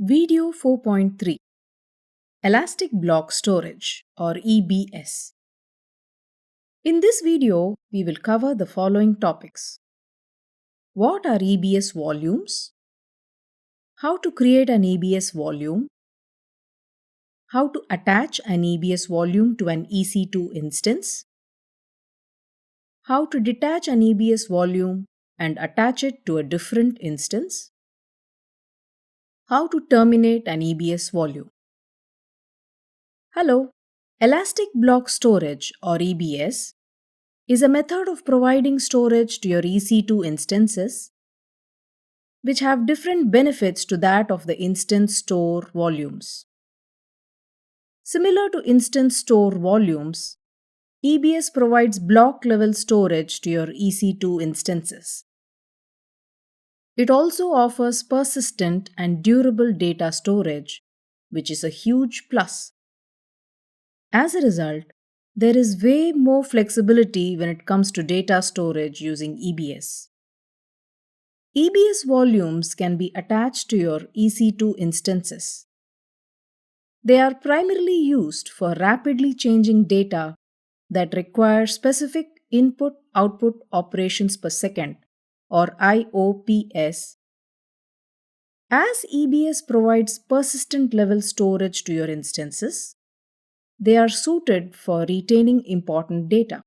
Video 4.3 Elastic Block Storage or EBS. In this video, we will cover the following topics. What are EBS volumes? How to create an EBS volume? How to attach an EBS volume to an EC2 instance? How to detach an EBS volume and attach it to a different instance? How to terminate an EBS volume? Hello, Elastic Block Storage or EBS is a method of providing storage to your EC2 instances which have different benefits to that of the instance store volumes. Similar to instance store volumes, EBS provides block-level storage to your EC2 instances. It also offers persistent and durable data storage, which is a huge plus. As a result, there is way more flexibility when it comes to data storage using EBS. EBS volumes can be attached to your EC2 instances. They are primarily used for rapidly changing data that require specific input-output operations per second or IOPS. As EBS provides persistent level storage to your instances, they are suited for retaining important data.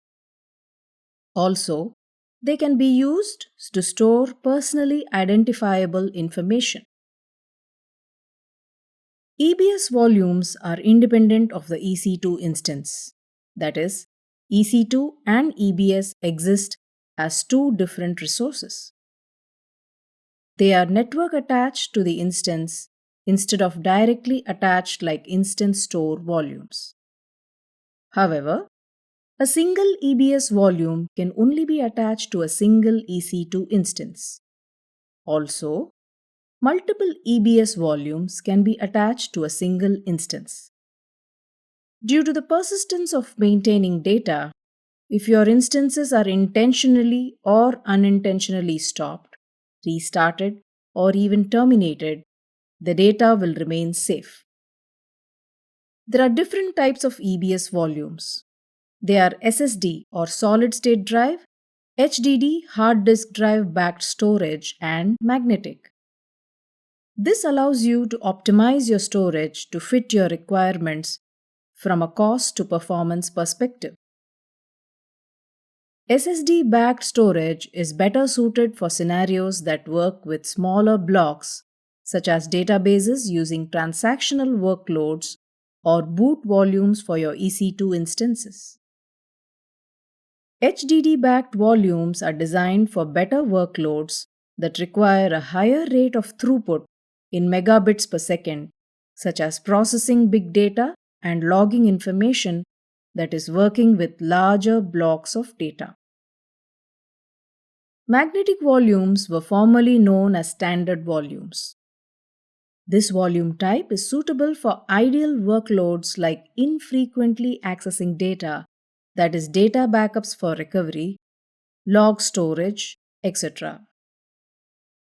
Also, they can be used to store personally identifiable information. EBS volumes are independent of the EC2 instance. That is, EC2 and EBS exist as two different resources. They are network attached to the instance instead of directly attached like instance store volumes. However, a single EBS volume can only be attached to a single EC2 instance. Also, multiple EBS volumes can be attached to a single instance. Due to the persistence of maintaining data, if your instances are intentionally or unintentionally stopped, restarted, or even terminated, the data will remain safe. There are different types of EBS volumes. They are SSD or solid state drive, HDD hard disk drive backed storage, and magnetic. This allows you to optimize your storage to fit your requirements from a cost to performance perspective. SSD backed storage is better suited for scenarios that work with smaller blocks, such as databases using transactional workloads or boot volumes for your EC2 instances. HDD-backed volumes are designed for better workloads that require a higher rate of throughput in megabits per second, such as processing big data and logging information that is working with larger blocks of data. Magnetic volumes were formerly known as standard volumes. This volume type is suitable for ideal workloads like infrequently accessing data, that is, data backups for recovery, log storage, etc.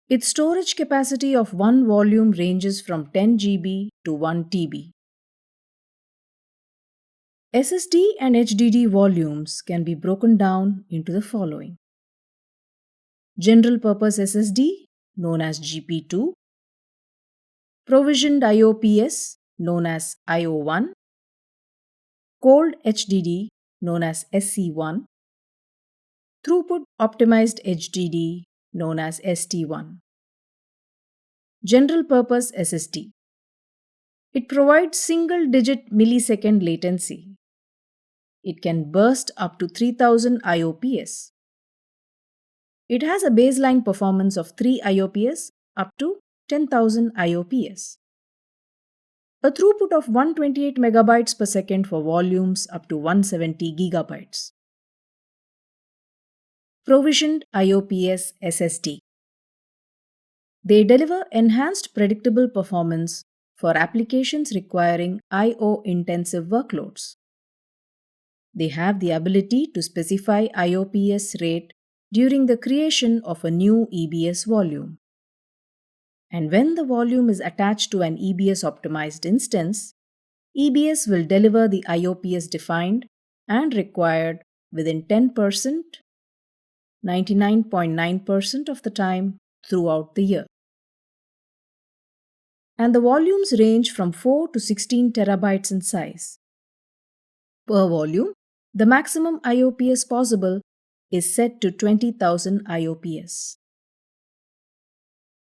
Its storage capacity of one volume ranges from 10 GB to 1 TB. SSD and HDD volumes can be broken down into the following: General Purpose SSD, known as GP2, Provisioned IOPS, known as IO1, Cold HDD, known as SC1, Throughput Optimized Hdd, known as ST1. General Purpose SSD. It provides single-digit millisecond latency. It can burst up to 3000 IOPS. It has a baseline performance of 3 IOPS up to 10,000 IOPS. A throughput of 128 megabytes per second for volumes up to 170 gigabytes. Provisioned IOPS SSD. They deliver enhanced predictable performance for applications requiring IO-intensive workloads. They have the ability to specify IOPS rate during the creation of a new EBS volume. And when the volume is attached to an EBS optimized instance, EBS will deliver the IOPS defined and required within 10%, 99.9% of the time throughout the year. And the volumes range from 4 to 16 terabytes in size. Per volume, the maximum IOPS possible is set to 20,000 IOPS.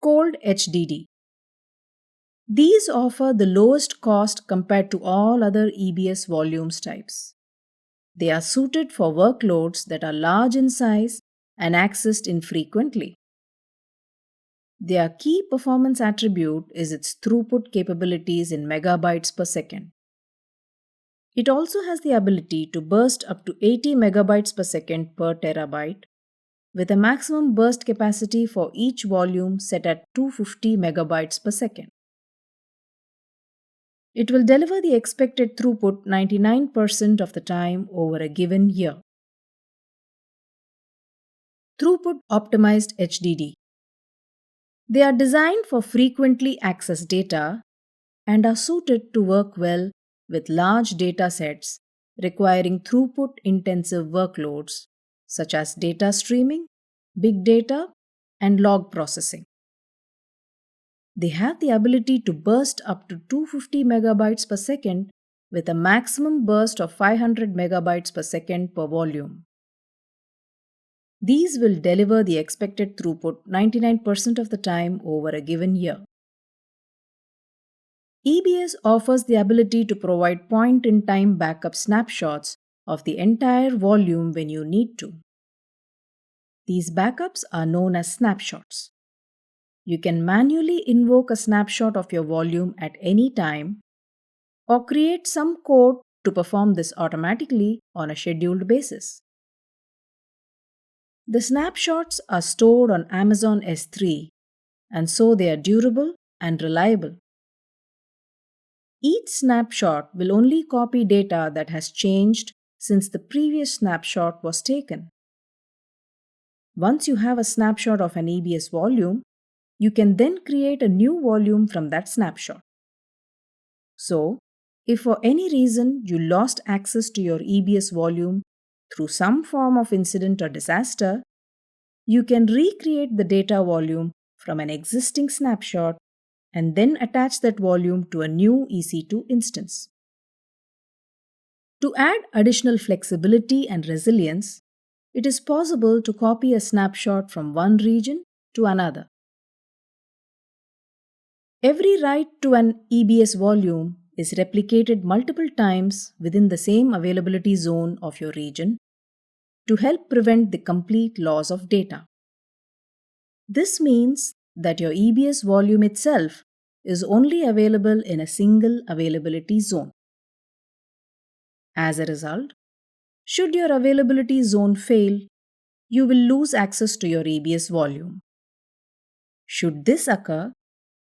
Cold HDD. These offer the lowest cost compared to all other EBS volumes types. They are suited for workloads that are large in size and accessed infrequently. Their key performance attribute is its throughput capabilities in megabytes per second. It also has the ability to burst up to 80 megabytes per second per terabyte, with a maximum burst capacity for each volume set at 250 megabytes per second. It will deliver the expected throughput 99% of the time over a given year. Throughput Optimized HDD. They are designed for frequently accessed data and are suited to work well with large data sets requiring throughput-intensive workloads such as data streaming, big data, and log processing. They have the ability to burst up to 250 megabytes per second with a maximum burst of 500 megabytes per second per volume. These will deliver the expected throughput 99% of the time over a given year. EBS offers the ability to provide point-in-time backup snapshots of the entire volume when you need to. These backups are known as snapshots. You can manually invoke a snapshot of your volume at any time or create some code to perform this automatically on a scheduled basis. The snapshots are stored on Amazon S3, and so they are durable and reliable. Each snapshot will only copy data that has changed since the previous snapshot was taken. Once you have a snapshot of an EBS volume, you can then create a new volume from that snapshot. So, if for any reason you lost access to your EBS volume through some form of incident or disaster, you can recreate the data volume from an existing snapshot and then attach that volume to a new EC2 instance. To add additional flexibility and resilience, it is possible to copy a snapshot from one region to another. Every write to an EBS volume is replicated multiple times within the same availability zone of your region to help prevent the complete loss of data. This means that your EBS volume itself is only available in a single availability zone. As a result, should your availability zone fail, you will lose access to your EBS volume. Should this occur,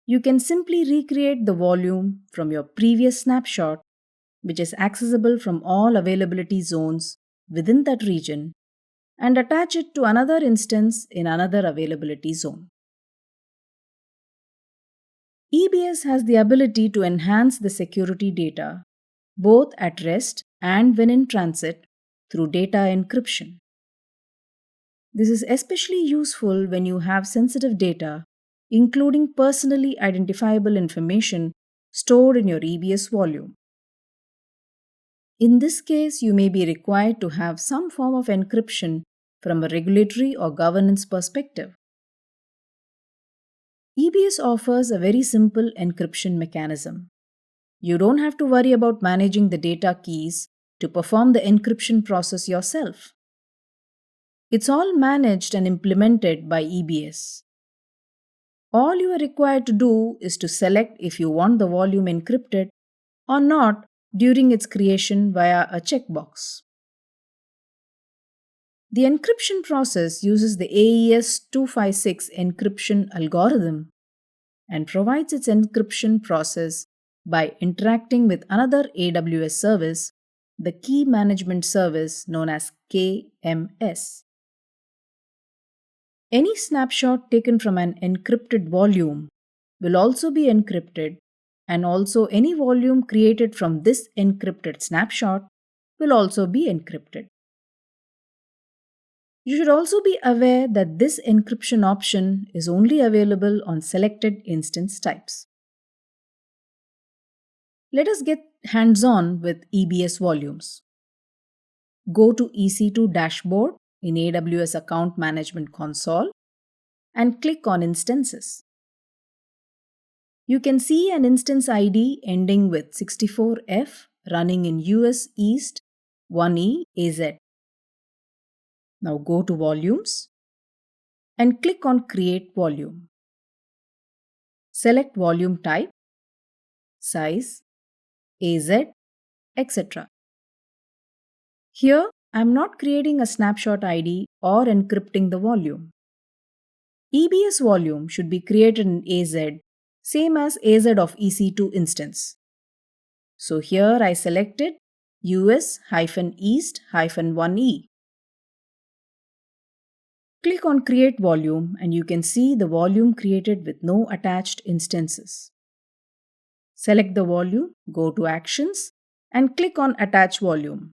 you can simply recreate the volume from your previous snapshot, which is accessible from all availability zones within that region, and attach it to another instance in another availability zone. EBS has the ability to enhance the security data, both at rest and when in transit, through data encryption. This is especially useful when you have sensitive data, including personally identifiable information stored in your EBS volume. In this case, you may be required to have some form of encryption from a regulatory or governance perspective. EBS offers a very simple encryption mechanism. You don't have to worry about managing the data keys to perform the encryption process yourself. It's all managed and implemented by EBS. All you are required to do is to select if you want the volume encrypted or not during its creation via a checkbox. The encryption process uses the AES 256 encryption algorithm and provides its encryption process by interacting with another AWS service, the Key Management Service known as KMS. Any snapshot taken from an encrypted volume will also be encrypted, and also any volume created from this encrypted snapshot will also be encrypted. You should also be aware that this encryption option is only available on selected instance types. Let us get hands-on with EBS volumes. Go to EC2 dashboard in AWS Account Management Console and click on Instances. You can see an instance ID ending with 64F running in US East 1E AZ. Now go to Volumes and click on Create Volume. Select volume type, size, AZ, etc. Here, I am not creating a snapshot ID or encrypting the volume. EBS volume should be created in AZ, same as AZ of EC2 instance. So here I selected US-East-1E. Click on Create Volume and you can see the volume created with no attached instances. Select the volume, go to Actions and click on Attach Volume.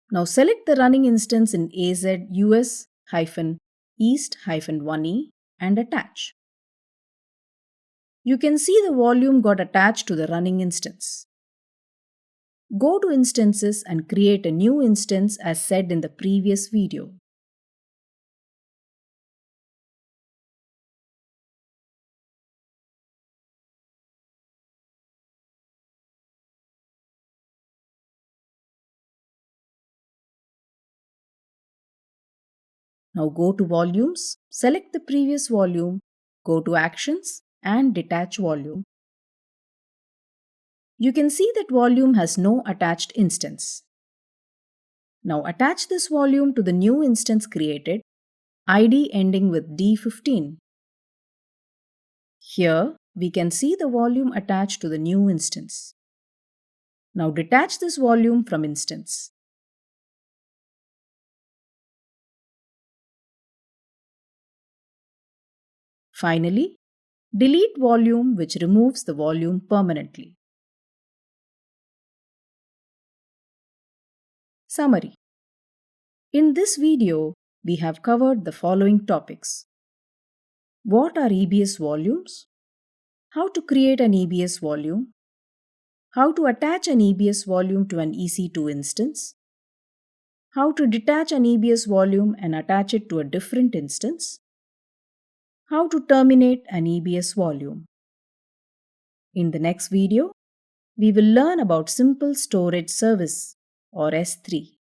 Now select the running instance in AZ US-East-1E and attach. You can see the volume got attached to the running instance. Go to Instances and create a new instance as said in the previous video. Now go to Volumes, select the previous volume, go to Actions and detach volume. You can see that volume has no attached instance. Now attach this volume to the new instance created, ID ending with D15. Here we can see the volume attached to the new instance. Now detach this volume from instance. Finally, delete volume which removes the volume permanently. Summary. In this video, we have covered the following topics. What are EBS volumes? How to create an EBS volume? How to attach an EBS volume to an EC2 instance? How to detach an EBS volume and attach it to a different instance? How to terminate an EBS volume? In the next video, we will learn about Simple Storage Service or S3.